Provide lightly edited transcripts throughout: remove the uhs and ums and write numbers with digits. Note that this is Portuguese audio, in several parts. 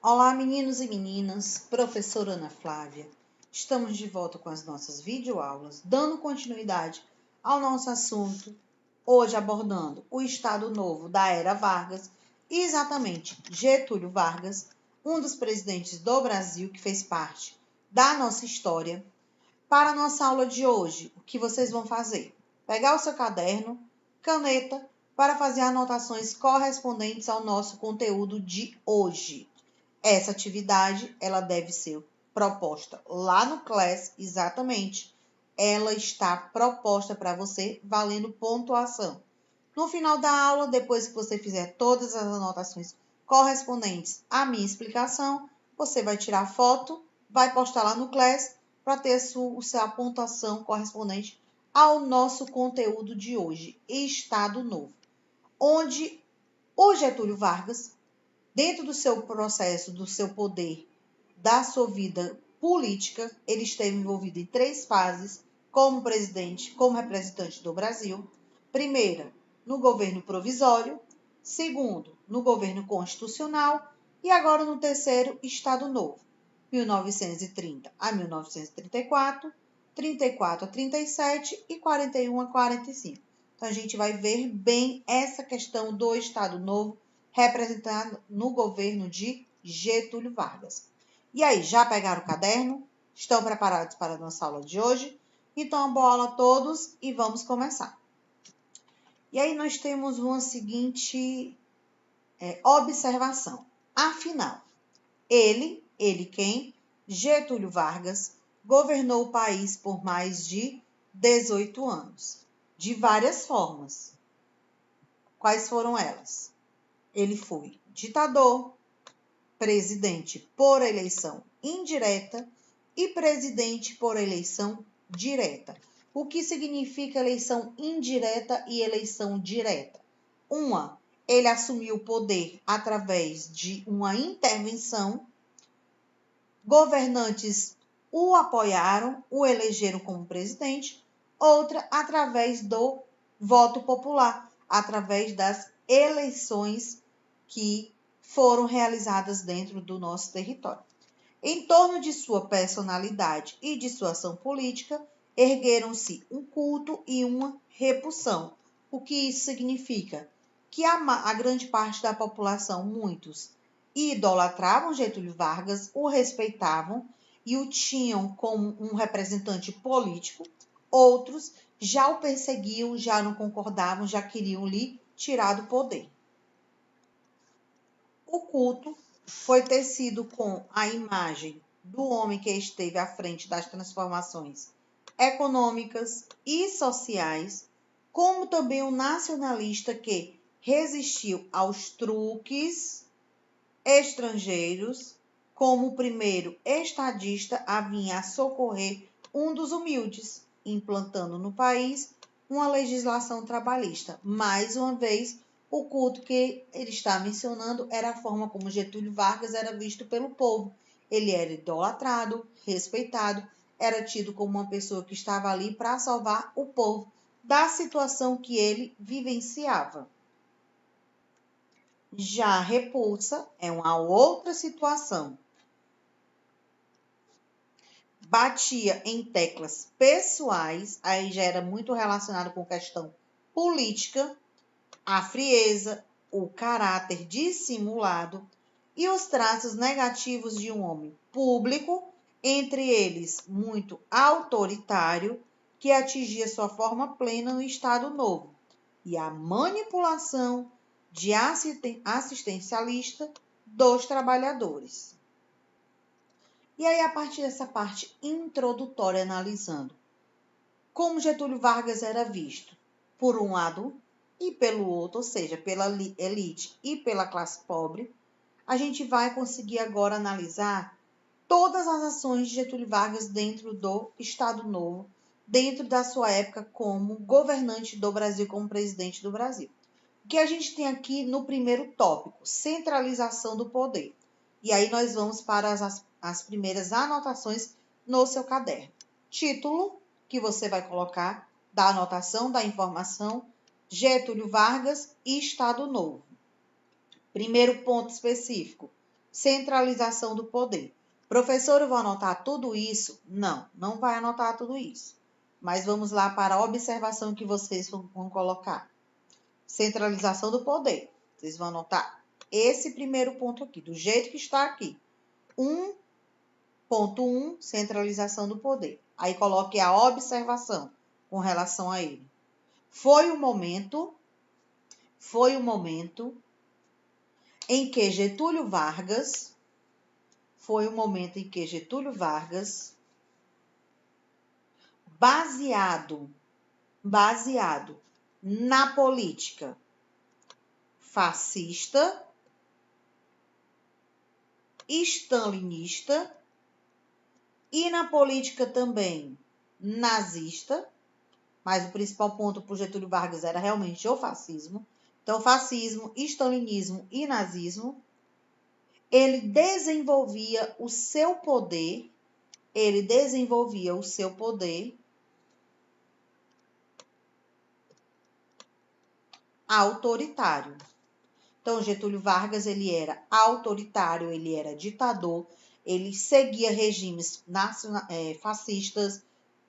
Olá, meninos e meninas, professora Ana Flávia. Estamos de volta com as nossas videoaulas, dando continuidade ao nosso assunto, hoje abordando o Estado Novo da Era Vargas, e exatamente Getúlio Vargas, um dos presidentes do Brasil que fez parte da nossa história. Para a nossa aula de hoje, o que vocês vão fazer? Pegar o seu caderno, caneta, para fazer anotações correspondentes ao nosso conteúdo de hoje. Essa atividade, ela deve ser proposta lá no Class, exatamente. Ela está proposta para você, valendo pontuação. No final da aula, depois que você fizer todas as anotações correspondentes à minha explicação, você vai tirar foto, vai postar lá no Class para ter a pontuação correspondente ao nosso conteúdo de hoje, Estado Novo, onde o Getúlio Vargas, dentro do seu processo, do seu poder, da sua vida política, ele esteve envolvido em 3 fases como presidente, como representante do Brasil. Primeira, no governo provisório. Segundo, no governo constitucional. E agora no terceiro, Estado Novo, 1930 a 1934, 34 a 37 e 41 a 45. Então, a gente vai ver bem essa questão do Estado Novo representado no governo de Getúlio Vargas. E aí, já pegaram o caderno? Estão preparados para a nossa aula de hoje? Então, boa aula a todos e vamos começar. E aí, nós temos uma seguinte observação. Afinal, ele quem? Getúlio Vargas, governou o país por mais de 18 anos, de várias formas. Quais foram elas? Ele foi ditador, presidente por eleição indireta e presidente por eleição direta. O que significa eleição indireta e eleição direta? Ele assumiu o poder através de uma intervenção, governantes o apoiaram, o elegeram como presidente. Outra, através do voto popular, através das eleições que foram realizadas dentro do nosso território. Em torno de sua personalidade e de sua ação política, ergueram-se um culto e uma repulsão. O que isso significa? Que a grande parte da população, muitos, idolatravam Getúlio Vargas, o respeitavam e o tinham como um representante político. Outros já o perseguiam, já não concordavam, já queriam lhe tirar do poder. O culto foi tecido com a imagem do homem que esteve à frente das transformações econômicas e sociais, como também o nacionalista que resistiu aos truques estrangeiros, como o primeiro estadista a vir a socorrer um dos humildes, implantando no país uma legislação trabalhista. Mais uma vez, o culto que ele está mencionando era a forma como Getúlio Vargas era visto pelo povo. Ele era idolatrado, respeitado, era tido como uma pessoa que estava ali para salvar o povo da situação que ele vivenciava. Já a repulsa é uma outra situação. Batia em teclas pessoais, aí já era muito relacionado com questão política, a frieza, o caráter dissimulado e os traços negativos de um homem público, entre eles muito autoritário, que atingia sua forma plena no Estado Novo, e a manipulação de assistencialista dos trabalhadores. E aí, a partir dessa parte introdutória, analisando como Getúlio Vargas era visto, por um lado e pelo outro, ou seja, pela elite e pela classe pobre, a gente vai conseguir agora analisar todas as ações de Getúlio Vargas dentro do Estado Novo, dentro da sua época como governante do Brasil, como presidente do Brasil. O que a gente tem aqui no primeiro tópico, centralização do poder. E aí nós vamos para as primeiras anotações no seu caderno. Título, que você vai colocar da anotação, da informação, Getúlio Vargas e Estado Novo. Primeiro ponto específico, centralização do poder. Professor, eu vou anotar tudo isso? Não, não vai anotar tudo isso. Mas vamos lá para a observação que vocês vão colocar. Centralização do poder. Vocês vão anotar esse primeiro ponto aqui, do jeito que está aqui. 1.1, centralização do poder. Aí coloque a observação com relação a ele. Foi o momento em que Getúlio Vargas, baseado na política fascista, stalinista e na política também nazista, mas o principal ponto para o Getúlio Vargas era realmente o fascismo. Então, fascismo, stalinismo e nazismo, ele desenvolvia o seu poder autoritário. Então, Getúlio Vargas, ele era autoritário, ele era ditador, ele seguia regimes fascistas,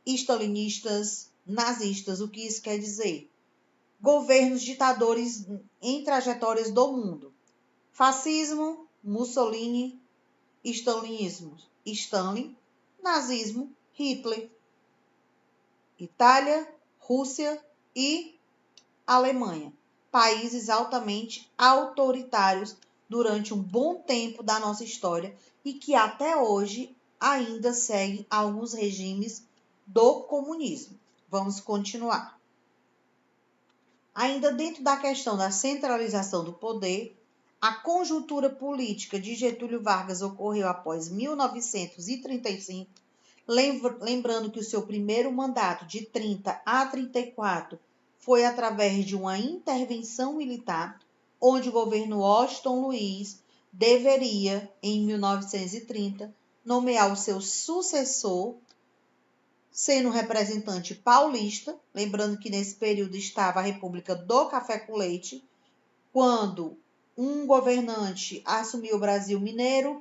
stalinistas, nazistas. O que isso quer dizer? Governos ditadores em trajetórias do mundo. Fascismo, Mussolini, stalinismo, Stalin, nazismo, Hitler, Itália, Rússia e Alemanha. Países altamente autoritários durante um bom tempo da nossa história e que até hoje ainda seguem alguns regimes do comunismo. Vamos continuar. Ainda dentro da questão da centralização do poder, a conjuntura política de Getúlio Vargas ocorreu após 1935, lembrando que o seu primeiro mandato, de 30 a 34, foi através de uma intervenção militar, onde o governo Washington Luiz deveria, em 1930, nomear o seu sucessor, sendo um representante paulista, lembrando que nesse período estava a República do Café com Leite, quando um governante assumiu o Brasil mineiro,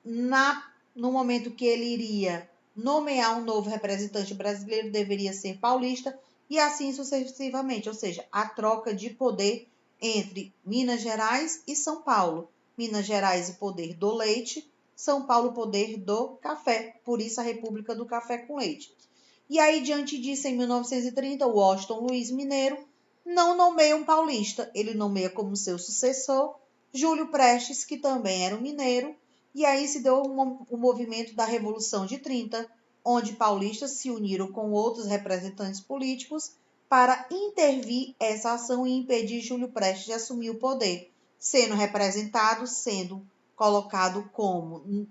no momento que ele iria nomear um novo representante brasileiro, deveria ser paulista, e assim sucessivamente, ou seja, a troca de poder entre Minas Gerais e São Paulo. Minas Gerais, o poder do leite, São Paulo, o poder do café, por isso a República do Café com Leite. E aí, diante disso, em 1930, o Washington Luiz Mineiro não nomeia um paulista, ele nomeia como seu sucessor Júlio Prestes, que também era um mineiro, e aí se deu o movimento da Revolução de 30, onde paulistas se uniram com outros representantes políticos para intervir essa ação e impedir Júlio Prestes de assumir o poder, sendo colocado como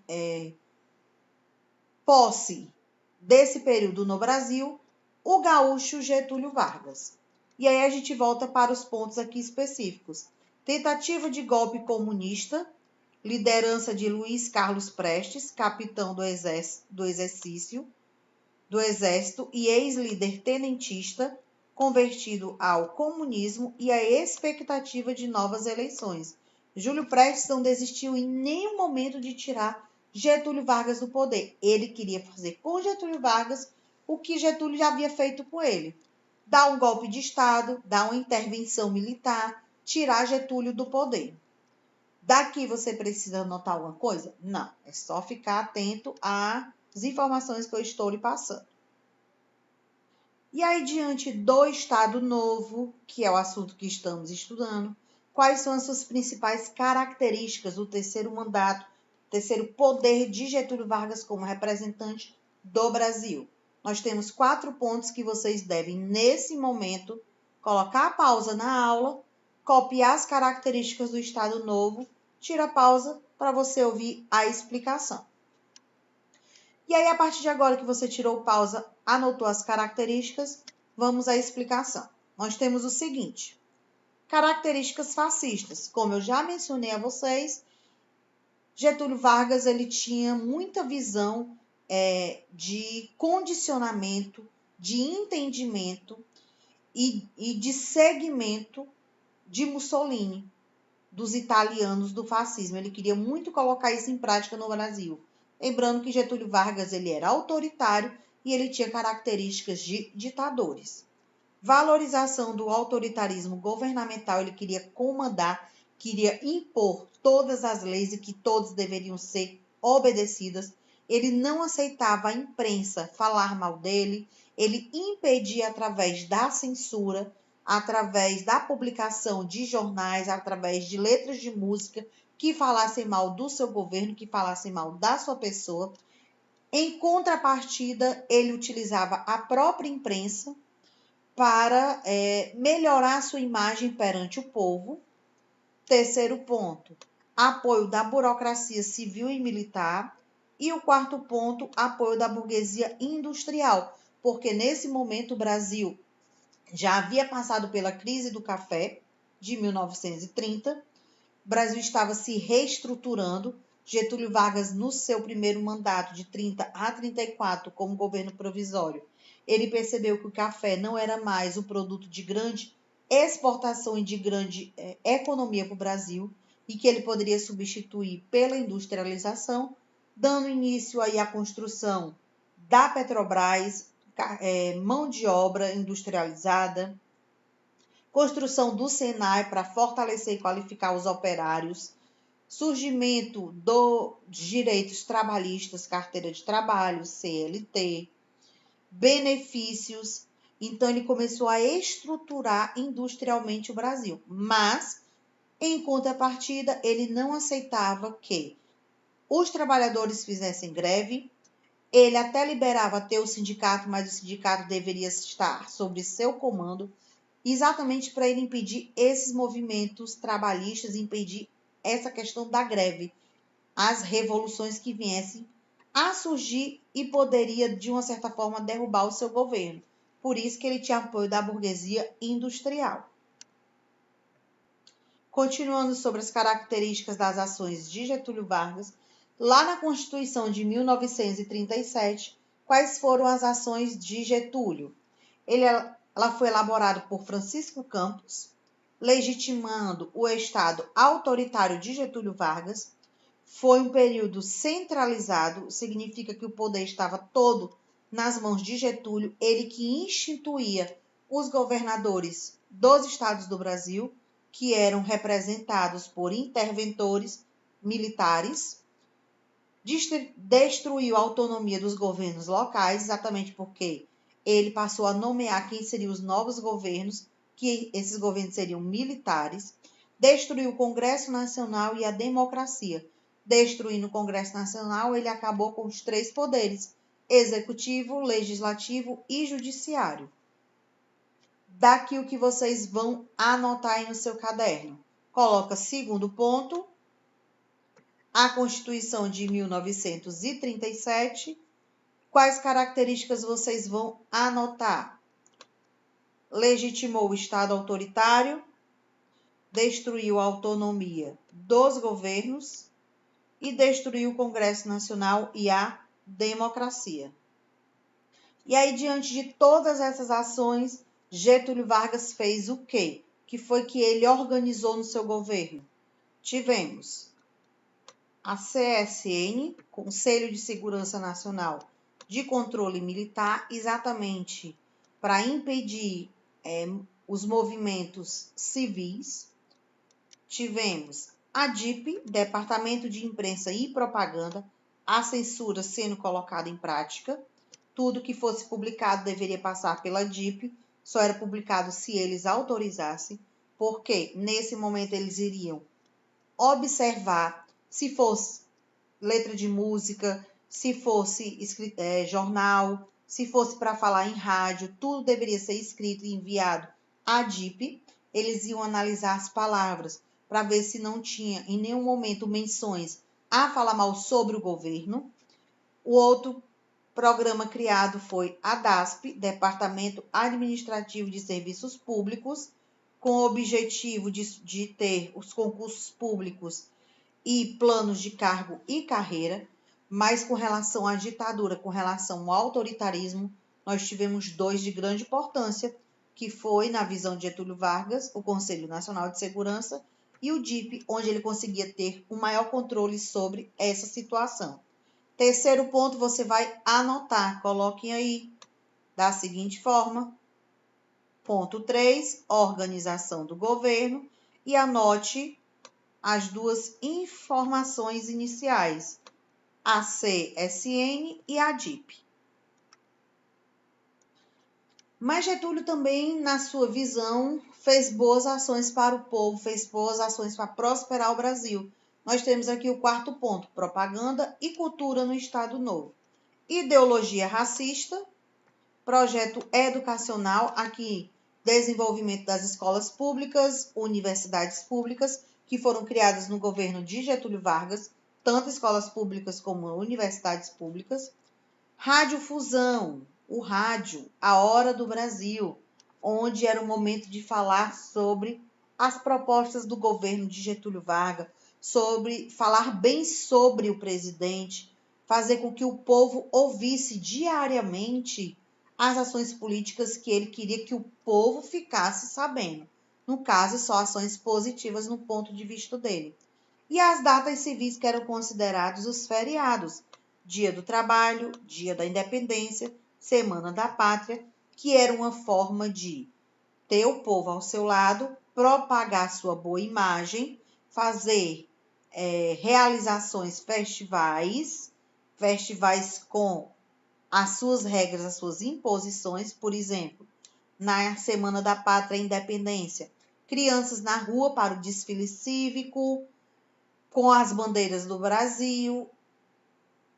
posse desse período no Brasil, o gaúcho Getúlio Vargas. E aí a gente volta para os pontos aqui específicos. Tentativa de golpe comunista, liderança de Luiz Carlos Prestes, capitão do Exército e ex-líder tenentista, convertido ao comunismo e a expectativa de novas eleições. Júlio Prestes não desistiu em nenhum momento de tirar Getúlio Vargas do poder. Ele queria fazer com Getúlio Vargas o que Getúlio já havia feito com ele. Dar um golpe de Estado, dar uma intervenção militar, tirar Getúlio do poder. Daqui você precisa anotar alguma coisa? Não, é só ficar atento às informações que eu estou lhe passando. E aí, diante do Estado Novo, que é o assunto que estamos estudando, quais são as suas principais características do terceiro mandato, terceiro poder de Getúlio Vargas como representante do Brasil? Nós temos 4 pontos que vocês devem, nesse momento, colocar a pausa na aula, copiar as características do Estado Novo, tira a pausa para você ouvir a explicação. E aí, a partir de agora que você tirou pausa, anotou as características, vamos à explicação. Nós temos o seguinte: características fascistas. Como eu já mencionei a vocês, Getúlio Vargas ele tinha muita visão de condicionamento, de entendimento e de segmento de Mussolini. dos italianos do fascismo. Ele queria muito colocar isso em prática no Brasil. Lembrando que Getúlio Vargas ele era autoritário e ele tinha características de ditadores. Valorização do autoritarismo governamental, ele queria comandar, queria impor todas as leis e que todos deveriam ser obedecidas. Ele não aceitava a imprensa falar mal dele, ele impedia através da censura, através da publicação de jornais, através de letras de música que falassem mal do seu governo, que falassem mal da sua pessoa. Em contrapartida, ele utilizava a própria imprensa para melhorar sua imagem perante o povo. Terceiro ponto, apoio da burocracia civil e militar. E o quarto ponto, apoio da burguesia industrial, porque nesse momento o Brasil já havia passado pela crise do café de 1930, o Brasil estava se reestruturando. Getúlio Vargas, no seu primeiro mandato, de 30 a 34, como governo provisório, ele percebeu que o café não era mais um produto de grande exportação e de grande economia para o Brasil, e que ele poderia substituir pela industrialização, dando início aí à construção da Petrobras, mão de obra industrializada, construção do Senai para fortalecer e qualificar os operários, surgimento dos direitos trabalhistas, carteira de trabalho, CLT, benefícios. Então, ele começou a estruturar industrialmente o Brasil. Mas, em contrapartida, ele não aceitava que os trabalhadores fizessem greve. Ele até liberava ter o sindicato, mas o sindicato deveria estar sob seu comando, exatamente para ele impedir esses movimentos trabalhistas, impedir essa questão da greve, as revoluções que viessem a surgir e poderia, de uma certa forma, derrubar o seu governo. Por isso que ele tinha apoio da burguesia industrial. Continuando sobre as características das ações de Getúlio Vargas, lá na Constituição de 1937, quais foram as ações de Getúlio? Ela foi elaborada por Francisco Campos, legitimando o Estado autoritário de Getúlio Vargas. Foi um período centralizado, significa que o poder estava todo nas mãos de Getúlio, ele que instituía os governadores dos estados do Brasil, que eram representados por interventores militares, destruiu a autonomia dos governos locais, exatamente porque ele passou a nomear quem seriam os novos governos, que esses governos seriam militares, destruiu o Congresso Nacional e a democracia. Destruindo o Congresso Nacional, ele acabou com os três poderes: executivo, legislativo e judiciário. Daqui o que vocês vão anotar aí no seu caderno. Coloca segundo ponto, a Constituição de 1937. Quais características vocês vão anotar? Legitimou o Estado autoritário, destruiu a autonomia dos governos e destruiu o Congresso Nacional e a democracia. E aí, diante de todas essas ações, Getúlio Vargas fez o quê? Que foi que ele organizou no seu governo? Tivemos a CSN, Conselho de Segurança Nacional de Controle Militar, exatamente para impedir os movimentos civis. Tivemos a DIP, Departamento de Imprensa e Propaganda, a censura sendo colocada em prática. Tudo que fosse publicado deveria passar pela DIP, só era publicado se eles autorizassem, porque nesse momento eles iriam observar se fosse letra de música, se fosse jornal, se fosse para falar em rádio, tudo deveria ser escrito e enviado à DIP. Eles iam analisar as palavras para ver se não tinha em nenhum momento menções a falar mal sobre o governo. O outro programa criado foi a DASP, Departamento Administrativo de Serviços Públicos, com o objetivo de ter os concursos públicos e planos de cargo e carreira. Mas com relação à ditadura, com relação ao autoritarismo, nós tivemos dois de grande importância, que foi, na visão de Getúlio Vargas, o Conselho Nacional de Segurança e o DIP, onde ele conseguia ter um maior controle sobre essa situação. Terceiro ponto, você vai anotar, coloquem aí da seguinte forma. Ponto 3, organização do governo, e anote as duas informações iniciais, a CSN e a DIP. Mas Getúlio também, na sua visão, fez boas ações para o povo, fez boas ações para prosperar o Brasil. Nós temos aqui o quarto ponto, propaganda e cultura no Estado Novo. Ideologia racista, projeto educacional, aqui desenvolvimento das escolas públicas, universidades públicas, que foram criadas no governo de Getúlio Vargas, tanto escolas públicas como universidades públicas. Radiofusão, o rádio, a hora do Brasil, onde era o momento de falar sobre as propostas do governo de Getúlio Vargas, sobre falar bem sobre o presidente, fazer com que o povo ouvisse diariamente as ações políticas que ele queria que o povo ficasse sabendo. No caso, só ações positivas no ponto de vista dele. E as datas civis que eram considerados os feriados, Dia do Trabalho, Dia da Independência, Semana da Pátria, que era uma forma de ter o povo ao seu lado, propagar sua boa imagem, fazer realizações festivais com as suas regras, as suas imposições, por exemplo, na Semana da Pátria e Independência, crianças na rua para o desfile cívico, com as bandeiras do Brasil,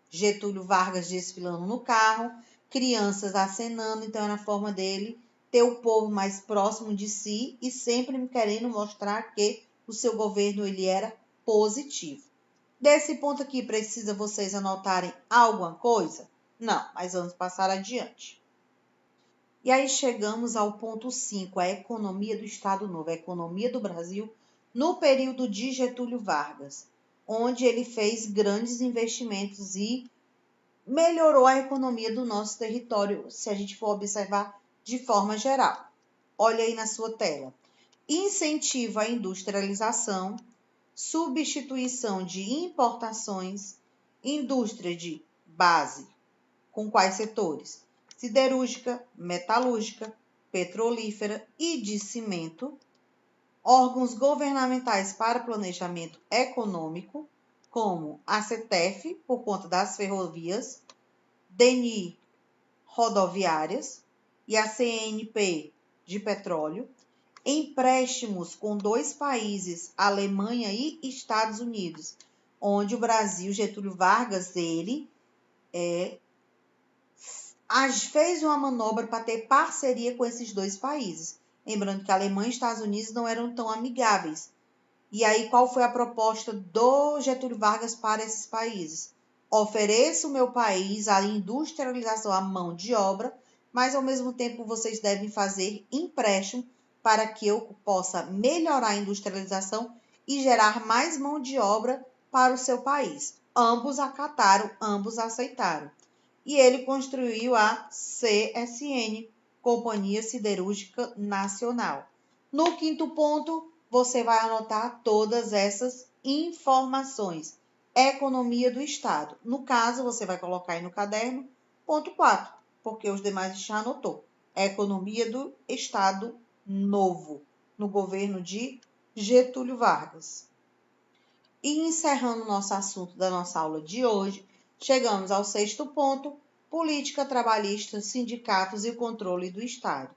Getúlio Vargas desfilando no carro, crianças acenando, então era a forma dele ter o povo mais próximo de si e sempre querendo mostrar que o seu governo ele era positivo. Desse ponto aqui, precisa vocês anotarem alguma coisa? Não, mas vamos passar adiante. E aí chegamos ao ponto 5, a economia do Estado Novo, a economia do Brasil no período de Getúlio Vargas, onde ele fez grandes investimentos e melhorou a economia do nosso território, se a gente for observar de forma geral. Olha aí na sua tela. Incentiva a industrialização, substituição de importações, indústria de base, com quais setores? Siderúrgica, metalúrgica, petrolífera e de cimento, órgãos governamentais para planejamento econômico, como a CETEF, por conta das ferrovias, DENI, rodoviárias, e a CNP, de petróleo, empréstimos com 2 países, Alemanha e Estados Unidos, onde o Brasil, Getúlio Vargas, ele fez uma manobra para ter parceria com esses 2 países. Lembrando que a Alemanha e Estados Unidos não eram tão amigáveis. E aí, qual foi a proposta do Getúlio Vargas para esses países? Ofereço o meu país a industrialização, a mão de obra, mas ao mesmo tempo vocês devem fazer empréstimo para que eu possa melhorar a industrialização e gerar mais mão de obra para o seu país. Ambos acataram, ambos aceitaram. E ele construiu a CSN, Companhia Siderúrgica Nacional. No quinto ponto, você vai anotar todas essas informações. Economia do Estado. No caso, você vai colocar aí no caderno, ponto 4, porque os demais já anotou. Economia do Estado Novo, no governo de Getúlio Vargas. E encerrando nosso assunto da nossa aula de hoje, chegamos ao sexto ponto, política trabalhista, sindicatos e o controle do Estado.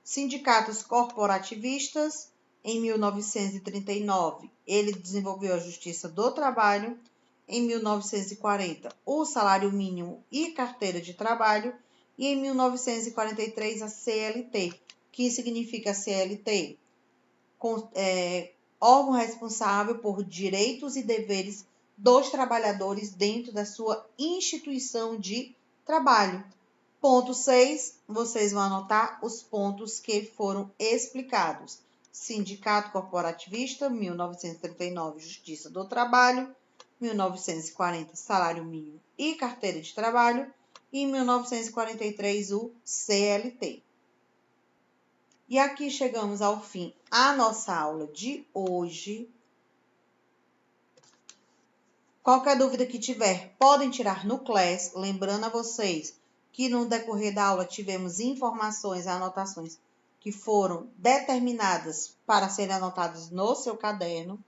Sindicatos corporativistas, em 1939, ele desenvolveu a Justiça do Trabalho, em 1940, o salário mínimo e carteira de trabalho, e em 1943, a CLT, que significa CLT, órgão responsável por direitos e deveres dos trabalhadores dentro da sua instituição de trabalho. Ponto 6, vocês vão anotar os pontos que foram explicados. Sindicato corporativista, 1939, Justiça do Trabalho, 1940, salário mínimo e carteira de trabalho, e em 1943, o CLT. E aqui chegamos ao fim a nossa aula de hoje. Qualquer dúvida que tiver, podem tirar no Class. Lembrando a vocês que no decorrer da aula tivemos informações e anotações que foram determinadas para serem anotadas no seu caderno.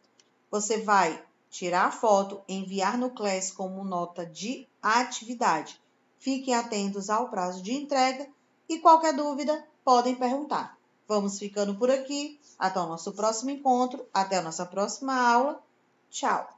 Você vai tirar a foto, enviar no Class como nota de atividade. Fiquem atentos ao prazo de entrega e qualquer dúvida, podem perguntar. Vamos ficando por aqui. Até o nosso próximo encontro. Até a nossa próxima aula. Tchau!